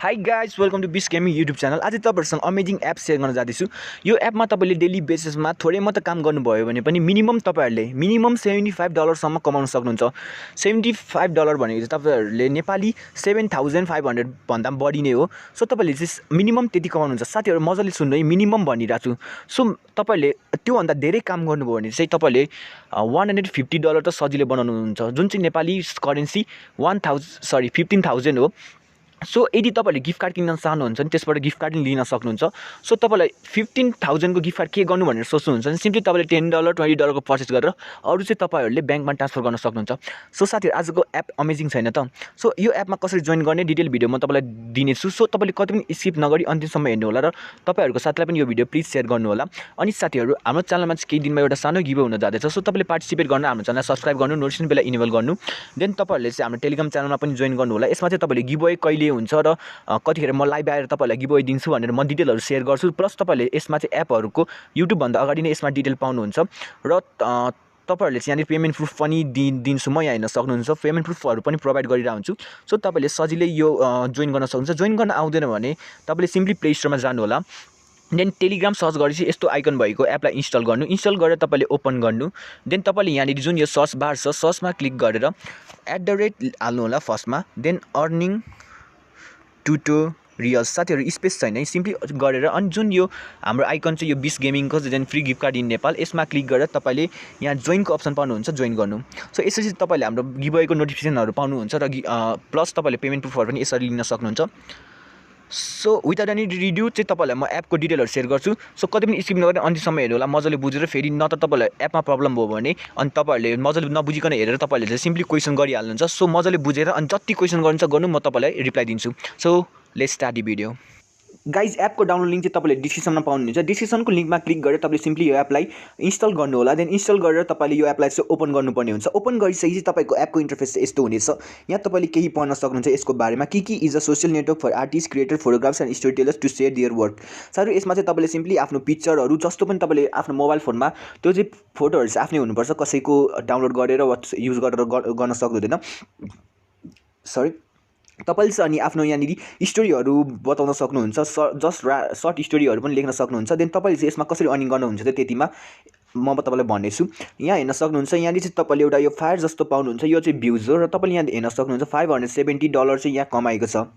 Hi guys welcome to बिस gaming YouTube channel. आज तपाईँहरूसँग अमेजिङ एप सेयर गर्न जाँदैछु। यो एपमा तपाईँले डेली बेसिसमा थोरै मात्र काम गर्नुभयो भने पनि मिनिमम तपाईँहरूले मिनिमम $75 कमाउन सक्नुहुन्छ। $75 भनेको चाहिँ तपाईँहरूले नेपाली 7,500 भन्दा बढी नै हो। सो तपाईँले चाहिँ मिनिमम त्यति कमाउनुहुन्छ। साथीहरू मजाले सुन्नु है, मिनिमम भनिरहेको छु। सो तपाईँले त्योभन्दा धेरै काम गर्नुभयो भने चाहिँ तपाईँले $150 त सजिलै बनाउनुहुन्छ, जुन चाहिँ नेपाली करेन्सी 15,000 हो। सो यदि तपाईँले गिफ्ट कार्ड किन्न चाहनुहुन्छ भने त्यसबाट गिफ्ट कार्ड पनि लिन सक्नुहुन्छ। सो तपाईँलाई 15,000 को गिफ्ट कार्ड के गर्नु भनेर सोच्नुहुन्छ भने सिम्पली तपाईँले $10 $20 को पर्चेस गरेर अरू चाहिँ तपाईँहरूले ब्याङ्कमा ट्रान्सफर गर्न सक्नुहुन्छ। सो साथीहरू आजको एप अमेजिङ छैन त? सो यो एपमा कसरी जोइन गर्ने डिटेल भिडियो म तपाईँलाई दिनेछु। सो तपाईँले कति पनि स्किप नगरी अन्तिमसम्म हेर्नु होला र तपाईँहरूको साथीलाई पनि यो भिडियो प्लिज सेयर गर्नु होला। अनि साथीहरू हाम्रो च्यानलमा चाहिँ केही दिनमा एउटा सानो गिभ हुन जाँदैछ। सो तपाईँले पार्टिसिपेट गर्न हाम्रो च्यानल सब्सक्राइब गर्नु, नोटिफिकेसन बेल इनेबल गर्नु। देन तपाईँहरूले चाहिँ हाम्रो टेलिग्राम च्यानलमा पनि जोइन गर्नु होला। यसमा चाहिँ तपाईँले गिभ अवे कहिले हुन्छ र कतिखेर म लाइभ आएर तपाईँहरूलाई गिभ अवे दिन्छु भनेर म डिटेलहरू सेयर गर्छु। प्लस तपाईँले यसमा चाहिँ एपहरूको युट्युबभन्दा अगाडि नै यसमा डिटेल पाउनुहुन्छ र तपाईँहरूले चाहिँ यहाँनिर पेमेन्ट प्रुफ पनि दिन्छु म, यहाँ हेर्न सक्नुहुन्छ। पेमेन्ट प्रुफहरू पनि प्रोभाइड गरिरहेको हुन्छु। सो तपाईँले सजिलै यो जोइन गर्न सक्नुहुन्छ। जोइन गर्न आउँदैन भने तपाईँले सिम्पली प्ले स्टोरमा जानु होला। देन टेलिग्राम सर्च गरेपछि यस्तो आइकन भएको एपलाई इन्स्टल गर्नु। इन्स्टल गरेर तपाईँले ओपन गर्नु। देन तपाईँले यहाँनिर जुन यो सर्च बार छ, सर्चमा क्लिक गरेर @ हाल्नु होला फर्स्टमा। देन अर्निङ ट्युटोरियल्स, साथीहरू स्पेस छैन है, सिम्पली गरेर अनि जुन यो हाम्रो आइकन चाहिँ यो बिस गेमिङको then free gift card in Nepal, यसमा क्लिक गरेर तपाईँले यहाँ जोइनको अप्सन पाउनुहुन्छ, जोइन गर्नु। सो यसरी चाहिँ तपाईँले हाम्रो गिभ अवेको नोटिफिकेसनहरू पाउनुहुन्छ र प्लस तपाईँले पेमेन्ट प्रुफहरू पनि यसरी लिन सक्नुहुन्छ। सो विदाउट एनी रिड्यू चाहिँ तपाईँलाई म एपको डिटेलहरू सेयर गर्छु। सो कति पनि स्किप नगरेर अन्तिमसम्म हेर्नु होला मजाले बुझेर। फेरि न त तपाईँलाई एपमा प्रब्लम भयो भने अनि तपाईँहरूले मजाले नबुझिकन हेरेर तपाईँहरूले चाहिँ सिम्पली क्वेसन गरिहाल्नुहुन्छ। सो मजाले बुझेर अनि जति क्वेसन गर्नुहुन्छ गर्नु, म तपाईँलाई रिप्लाई दिन्छु। So let's start the video. Guys एपको डाउनलोड लिङ्क चाहिँ तपाईँले डिस्क्रिप्सनमा पाउनुहुन्छ। डिस्क्रिप्सनको लिङ्कमा क्लिक गरेर तपाईँले सिम्पली यो एपलाई इन्स्टल गर्नु होला। देन इन्स्टल गरेर तपाईँले यो एपलाई चाहिँ ओपन गर्नुपर्ने हुन्छ। ओपन गरिसकेपछि तपाईँको एपको इन्टरफेस चाहिँ यस्तो हुनेछ। यहाँ तपाईँले केही पढ्न सक्नुहुन्छ यसको बारेमा। के is a social network for artist, creator, photographs and storytellers to share their work. साह्रो यसमा चाहिँ तपाईँले सिम्पली आफ्नो पिक्चरहरू जस्तो पनि तपाईँले आफ्नो मोबाइल फोनमा त्यो चाहिँ फोटोहरू चाहिँ आफ्नै हुनुपर्छ, कसैको डाउनलोड गरेर वा युज गरेर गर्न सक्नुहुँदैन। सरी, तपाईँले चाहिँ अनि आफ्नो यहाँनिर स्टोरीहरू बताउन सक्नुहुन्छ, जस्ट सर्ट स्टोरीहरू पनि लेख्न सक्नुहुन्छ। देन तपाईँले चाहिँ यसमा कसरी अर्निङ गर्नुहुन्छ त त्यतिमा म तपाईँलाई भन्नेछु। यहाँ हेर्न सक्नुहुन्छ, यहाँनिर चाहिँ तपाईँले एउटा यो फायर जस्तो पाउनुहुन्छ, यो चाहिँ भ्युज हो र तपाईँले यहाँ हेर्न सक्नुहुन्छ $570 चाहिँ यहाँ कमाएको छ।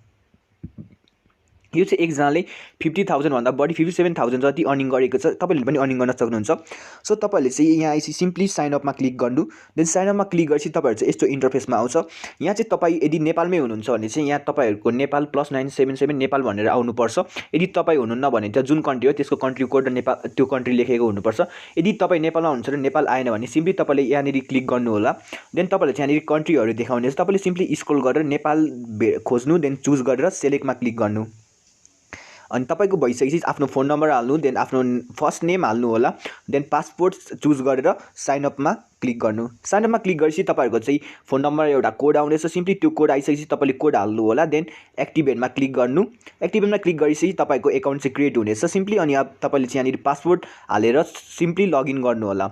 यो चाहिँ एकजनाले 50,000 भन्दा बढी 57,000 जति अर्निङ गरेको छ। तपाईँले पनि अर्निङ गर्न सक्नुहुन्छ। सो तपाईँले चाहिँ यहाँ आएपछि सिम्पली साइनअपमा क्लिक गर्नु। देन साइनअपमा क्लिक गरेपछि तपाईँहरू चाहिँ यस्तो इन्टरफेसमा आउँछ। यहाँ चाहिँ तपाईँ यदि नेपालमै हुनुहुन्छ भने चाहिँ यहाँ तपाईँहरूको नेपाल +977 नेपाल भनेर आउनुपर्छ। यदि तपाईँ हुनुहुन्न भने चाहिँ जुन कन्ट्री हो त्यसको कन्ट्री कोड र नेपाल त्यो कन्ट्री लेखेको हुनुपर्छ। यदि तपाईँ नेपालमा हुनुहुन्छ र नेपाल आएन भने सिम्पली तपाईँले यहाँनिर क्लिक गर्नु होला। देन तपाईँले चाहिँ यहाँनिर कन्ट्रीहरू देखाउनेछ। तपाईँले सिम्पली स्क्रोल गरेर नेपाल खोज्नु, देन चुज गरेर सेलेक्टमा क्लिक गर्नु। अनि तपाईँको भइसकेपछि आफ्नो फोन नम्बर हाल्नु, देन आफ्नो फर्स्ट नेम हाल्नु होला। देन पासपोर्ट चुज गरेर साइनअपमा क्लिक गर्नु। साइनअपमा क्लिक गरेपछि तपाईँहरूको चाहिँ फोन नम्बर एउटा कोड आउनेछ। सिम्पली त्यो कोड आइसकेपछि तपाईँले कोड हाल्नु होला। देन एक्टिभेटमा क्लिक गर्नु। एक्टिभेटमा क्लिक गरेपछि तपाईँको एकाउन्ट चाहिँ क्रिएट हुनेछ सिम्पली। अनि अब तपाईँले चाहिँ यहाँनिर पासवर्ड हालेर सिम्पली लगइन गर्नु होला।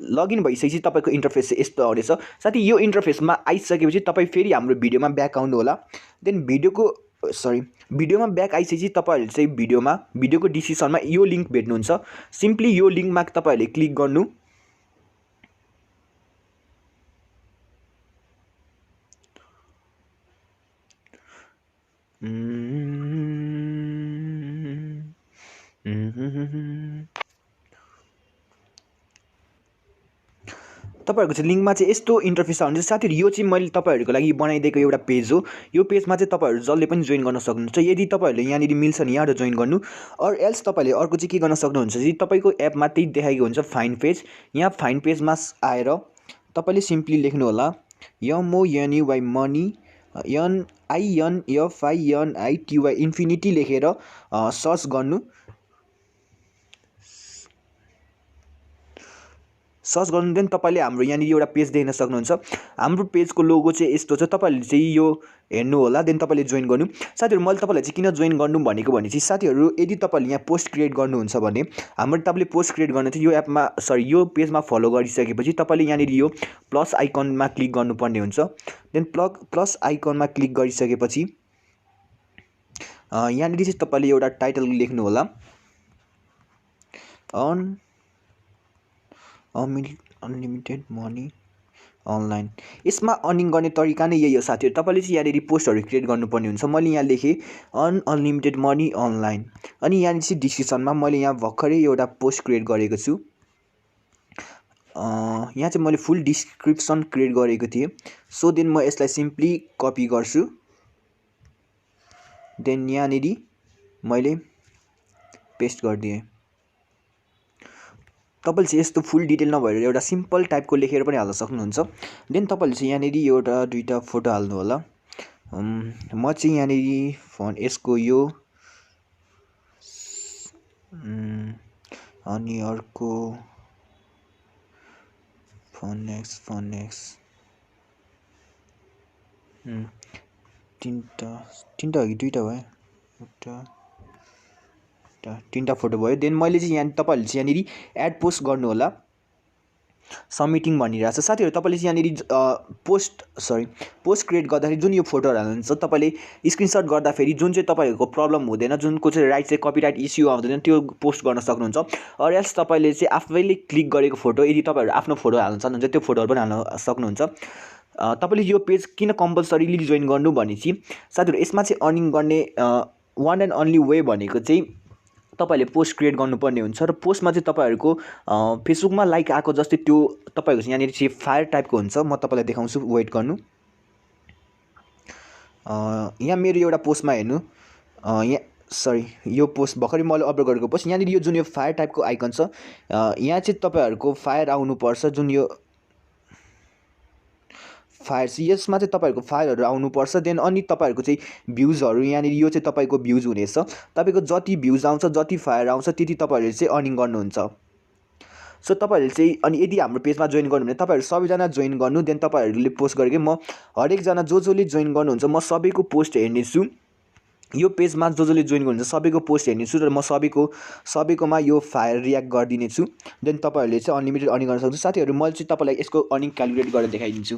लगइन भइसकेपछि तपाईँको इन्टरफेस चाहिँ यस्तो आउनेछ। साथै यो इन्टरफेसमा आइसकेपछि तपाईँ फेरि हाम्रो भिडियोमा ब्याक आउनु होला। देन भिडियोमा ब्याक आइसकेपछि तपाईँहरूले चाहिँ भिडियोको डिस्क्रिप्सनमा यो लिङ्क भेट्नुहुन्छ। सिम्पली यो लिङ्कमा तपाईँहरूले क्लिक गर्नु। तपाईँहरूको चाहिँ लिङ्कमा चाहिँ यस्तो इन्टरफेस आउँछ। साथीहरू यो चाहिँ मैले तपाईँहरूको लागि बनाइदिएको एउटा पेज हो। यो पेजमा चाहिँ तपाईँहरू जसले पनि जोइन गर्न सक्नुहुन्छ। यदि तपाईँहरूले यहाँनिर मिल्छ नि यहाँबाट जोइन गर्नु, अर एल्स तपाईँले अर्को चाहिँ के गर्न सक्नुहुन्छ कि तपाईँको एपमा त्यही देखाएको हुन्छ फाइन पेज। यहाँ फाइन पेजमा आएर तपाईँले सिम्पली लेख्नु होला MONEY मनी INFINITY इन्फिनिटी लेखेर सर्च गर्नु। सर्च गर्नु। देन तपाईँले हाम्रो यहाँनिर एउटा पेज देख्न सक्नुहुन्छ। हाम्रो पेजको लोगो चाहिँ यस्तो छ। तपाईँहरूले चाहिँ यो हेर्नु होला। देन तपाईँले जोइन गर्नु। साथीहरू मैले तपाईँलाई चाहिँ किन जोइन गर्नु भनेको भने चाहिँ साथीहरू यदि तपाईँले यहाँ पोस्ट क्रिएट गर्नुहुन्छ भने हाम्रो तपाईँले पोस्ट क्रिएट गर्न चाहिँ यो पेजमा फलो गरिसकेपछि तपाईँले यहाँनिर यो प्लस आइकनमा क्लिक गर्नुपर्ने हुन्छ। देन प्लस आइकनमा क्लिक गरिसकेपछि यहाँनिर चाहिँ तपाईँले एउटा टाइटल लेख्नु होला, अनलिमिटेड मनी अनलाइन। यसमा अर्निङ गर्ने तरिका नै यही हो साथीहरू। तपाईँले चाहिँ यहाँनिर पोस्टहरू क्रिएट गर्नुपर्ने हुन्छ। मैले यहाँ लेखेँ अनलिमिटेड मनी अनलाइन, अनि यहाँनिर चाहिँ डिस्क्रिप्सनमा मैले यहाँ भर्खरै एउटा पोस्ट क्रिएट गरेको छु। यहाँ चाहिँ मैले फुल डिस्क्रिप्सन क्रिएट गरेको थिएँ। सो देन म यसलाई सिम्पली कपी गर्छु, देन यहाँनिर मैले पेस्ट गरिदिएँ। तपाईँले चाहिँ यस्तो फुल डिटेल नभएर एउटा सिम्पल टाइपको लेखेर पनि हाल्न सक्नुहुन्छ। देन तपाईँले चाहिँ यहाँनिर एउटा दुईवटा फोटो हाल्नु होला। म चाहिँ यहाँनिर यसको यो अनि अर्को फनेक्स तिनवटा हो कि दुईवटा भयो, तिनवटा फोटो भयो। देन मैले चाहिँ यहाँ तपाईँहरूले चाहिँ यहाँनिर एड पोस्ट गर्नु होला, सबमिटिङ भनिरहेको छ साथीहरू। तपाईँले चाहिँ यहाँनिर पोस्ट क्रिएट गर्दाखेरि जुन यो फोटोहरू हाल्नुहुन्छ तपाईँले स्क्रिनसट गर्दाखेरि जुन चाहिँ तपाईँहरूको प्रब्लम हुँदैन, जुनको चाहिँ राइट चाहिँ कपिराइट इस्यु आउँदैन, त्यो पोस्ट गर्न सक्नुहुन्छ। अर एल्स तपाईँले चाहिँ आफैले क्लिक गरेको फोटो, यदि तपाईँहरू आफ्नो फोटो हाल्न चाहनुहुन्छ त्यो फोटोहरू पनि हाल्न सक्नुहुन्छ। तपाईँले यो पेज किन कम्पलसरीली जोइन गर्नु भनेपछि साथीहरू, यसमा चाहिँ अर्निङ गर्ने वान एन्ड अन्ली वे भनेको चाहिँ तपाईँहरूले पोस्ट क्रिएट गर्नुपर्ने हुन्छ। र पोस्टमा चाहिँ तपाईँहरूको फेसबुकमा लाइक आएको जस्तै त्यो तपाईँहरूको चाहिँ यहाँनिर चाहिँ फायर टाइपको हुन्छ। म तपाईँलाई देखाउँछु, वेट गर्नु। यहाँ मेरो एउटा पोस्टमा हेर्नु, यो पोस्ट भर्खरै मैले अपलोड गरेको पोस्ट, यहाँनिर यो जुन यो फायर टाइपको आइकन छ, यहाँ चाहिँ तपाईँहरूको फायर आउनुपर्छ। जुन यो फायर, यसमा चाहिँ तपाईँहरूको फायरहरू आउनुपर्छ। देन अनि तपाईँहरूको चाहिँ भ्युजहरू, यहाँनिर यो चाहिँ तपाईँको भ्युज हुनेछ। तपाईँको जति भ्युज आउँछ, जति फायर आउँछ, त्यति तपाईँहरूले चाहिँ अर्निङ गर्नुहुन्छ। सो तपाईँहरूले चाहिँ अनि यदि हाम्रो पेजमा जोइन गर्नु भने तपाईँहरू सबैजना जोइन गर्नु। देन तपाईँहरूले पोस्ट गरेकै म हरेकजना जसले जोइन गर्नुहुन्छ म सबैको पोस्ट हेर्नेछु। यो पेजमा जसले जोइन गर्नुहुन्छ सबैको पोस्ट हेर्नेछु र म सबैकोमा यो फायर रियाक्ट गरिदिनेछु। देन तपाईँहरूले चाहिँ अनलिमिटेड अर्निङ गर्न सक्नुहुन्छ। साथीहरू मैले चाहिँ तपाईँलाई यसको अर्निङ क्यालकुलेट गरेर देखाइदिन्छु।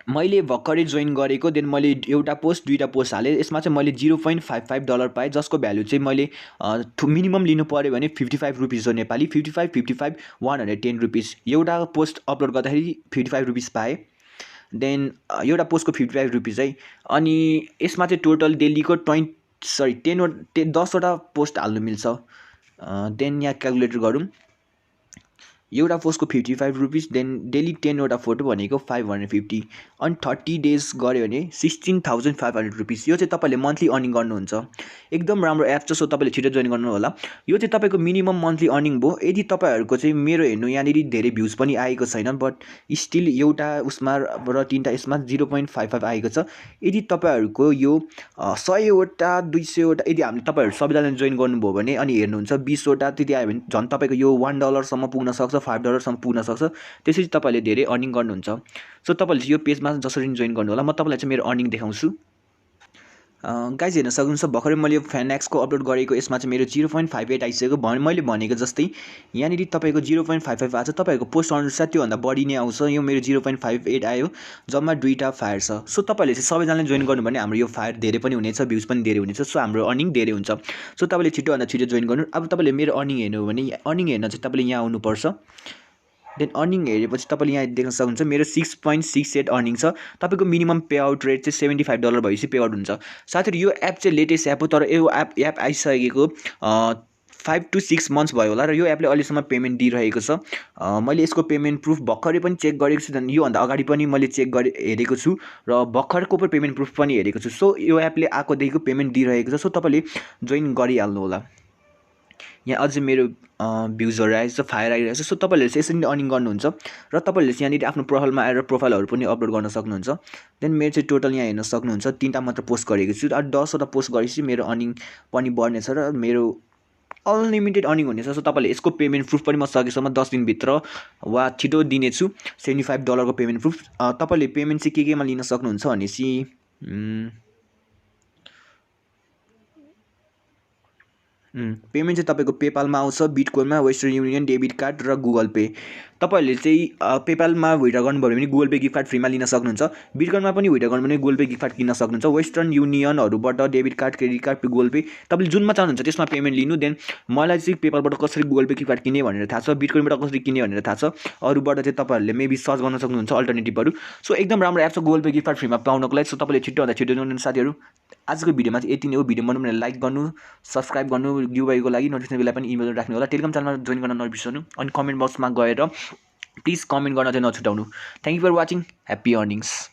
मैले भर्खरै जोइन गरेको, देन मैले एउटा पोस्ट दुईवटा पोस्ट हालेँ। यसमा चाहिँ मैले $0.55 पाएँ, जसको भ्यालु चाहिँ मैले मिनिमम लिनु पऱ्यो भने 55 रुपिस हो नेपाली, 55 110 रुपिस। एउटा पोस्ट अपलोड गर्दाखेरि 55 रुपिस पाएँ। देन एउटा पोस्टको 55 रुपिस है। अनि यसमा चाहिँ टोटल डेलीको 10वटा पोस्ट हाल्नु मिल्छ। देन यहाँ क्यालकुलेटर गरौँ, एउटा पोस्टको 55 रुपिस, देन डेली 10वटा फोटो भनेको 550, अनि 30 डेज गऱ्यो भने 16,500 रुपिस। यो चाहिँ तपाईँले मन्थली अर्निङ गर्नुहुन्छ। एकदम राम्रो एप छ, सो तपाईँले छिटो जोइन गर्नु होला। यो चाहिँ तपाईँको मिनिमम मन्थली अर्निङ भयो। यदि तपाईँहरूको चाहिँ मेरो हेर्नु यहाँनिर धेरै भ्युज पनि आएको छैन, बट स्टिल एउटा उसमा र तिनवटा यसमा 0.55 आएको छ। यदि तपाईँहरूको यो 100वटा 200वटा यदि तपाईँहरू सबैजना जोइन गर्नुभयो भने अनि हेर्नुहुन्छ 20वटा त्यति आयो भने झन् तपाईँको यो $1 सम्म पुग्न सक्छ, $5 सम्म पुग्न सक्छ। त्यसरी तपाईँले धेरै अर्निङ गर्नुहुन्छ। सो तपाईँले चाहिँ यो पेजमा जसरी जोइन गर्नु होला। म तपाईँलाई चाहिँ मेरो अर्निङ देखाउँछु। गाइज हेर्न सक्नुहुन्छ, भर्खरै मैले यो फ्यानएक्सको अपलोड गरेको, यसमा चाहिँ मेरो 0.58 आइसक्यो। मैले भनेको जस्तै यहाँनिर तपाईँको 0.55 आएको छ। तपाईँहरूको पोस्ट अनुसार त्योभन्दा बढी नै आउँछ। यो मेरो 0.58 आयो, जम्मा 2टा फायर छ। सो तपाईँले चाहिँ सबैजनाले जोइन गर्नु भने हाम्रो यो फायर धेरै पनि हुनेछ, भ्युज पनि धेरै हुनेछ। सो हाम्रो अर्निङ धेरै हुन्छ। सो तपाईँले छिटोभन्दा छिटो जोइन गर्नु। अब तपाईँले मेरो अर्निङ हेर्नु हो भने अर्निङ हेर्न चाहिँ तपाईँले यहाँ आउनुपर्छ। देन अर्निङ हेरेपछि तपाईँले यहाँ देख्न सक्नुहुन्छ मेरो 6.68 अर्निङ छ। तपाईँको मिनिमम पे आउट रेट चाहिँ $75 भएपछि पे आउट हुन्छ। साथीहरू यो एप चाहिँ लेटेस्ट एप हो, तर यो एप आइसकेको 5 to 6 मन्थ्स भयो होला, र यो एपले अहिलेसम्म पेमेन्ट दिइरहेको छ। मैले यसको पेमेन्ट प्रुफ भर्खरै पनि चेक गरेको छु, योभन्दा अगाडि पनि मैले चेक हेरेको छु, र भर्खरको पनि पेमेन्ट प्रुफ पनि हेरेको छु। सो यो एपले आएकोदेखिको पेमेन्ट दिइरहेको छ। सो तपाईँले जोइन गरिहाल्नु होला। यहाँ अझै मेरो भ्युजहरू आइरहेको छ, फायर आइरहेको छ। सो तपाईँहरूले चाहिँ यसरी अर्निङ गर्नुहुन्छ, र तपाईँहरूले चाहिँ यहाँनिर आफ्नो प्रोफाइलमा आएर प्रोफाइलहरू पनि अपलोड गर्न सक्नुहुन्छ। देन मेरो चाहिँ टोटल यहाँ हेर्न सक्नुहुन्छ 3टा मात्र पोस्ट गरेको छु, र 10वटा पोस्ट गरेपछि मेरो अर्निङ पनि बढ्नेछ र मेरो अनलिमिटेड अर्निङ हुनेछ। सो तपाईँले यसको पेमेन्ट प्रुफ पनि म सकेसम्म 10 दिनभित्र वा छिटो दिनेछु, $75 को पेमेन्ट प्रुफ। तपाईँले पेमेन्ट चाहिँ केमा लिन सक्नुहुन्छ भनेपछि पेमेन्ट चाहिँ तपाईँको पेपालमा आउँछ, बिटकोइनमा, वेस्टर्न युनियन, डेबिट कार्ड र गुगल पे। तपाईँहरूले चाहिँ पेपालमा विथड्र गर्नुभयो भने गुगल पे गिफ्ट कार्ड फ्रीमा लिन सक्नुहुन्छ। बिटकोइनमा पनि विथड्र गर्नु भने गुगल पे गिफ्ट कार्ड किन्न सक्नुहुन्छ। वेस्टर्न युनियनहरूबाट debit card, credit card, Google Pay तपाईँले जुनमा चाहनुहुन्छ त्यसमा पेमेन्ट लिनु। देन मलाई चाहिँ पेपालबाट कसरी गुगल पे गिफ्ट कार्ड किने भनेर थाहा छ, बिटकोइनबाट कसरी किने भनेर थाहा छ। अरूबाट चाहिँ तपाईँहरूले मेबी सर्च गर्न सक्नुहुन्छ अल्टरनेटिभहरू। सो एकदम राम्रो एप छ गुगल पे गिफ्ट कार्ड फ्रीमा पाउनको लागि। सो तपाईँले छिटोभन्दा छिटो जोड्नु साथीहरू। आजको भिडियोमा चाहिँ यति नै हो। भिडियो मन भने लाइक गर्नु, सब्सक्राइब गर्नु, गिभअवेको लागि नोटिफिकेसन बेला पनि इमेल राख्नु होला। टेलिग्राम च्यानलमा जोइन गर्न नबिर्सनु। अनि कमेन्ट बक्समा गएर प्लिज कमेन्ट गर्न चाहिँ नछुटाउनु। Thank you for watching. Happy earnings.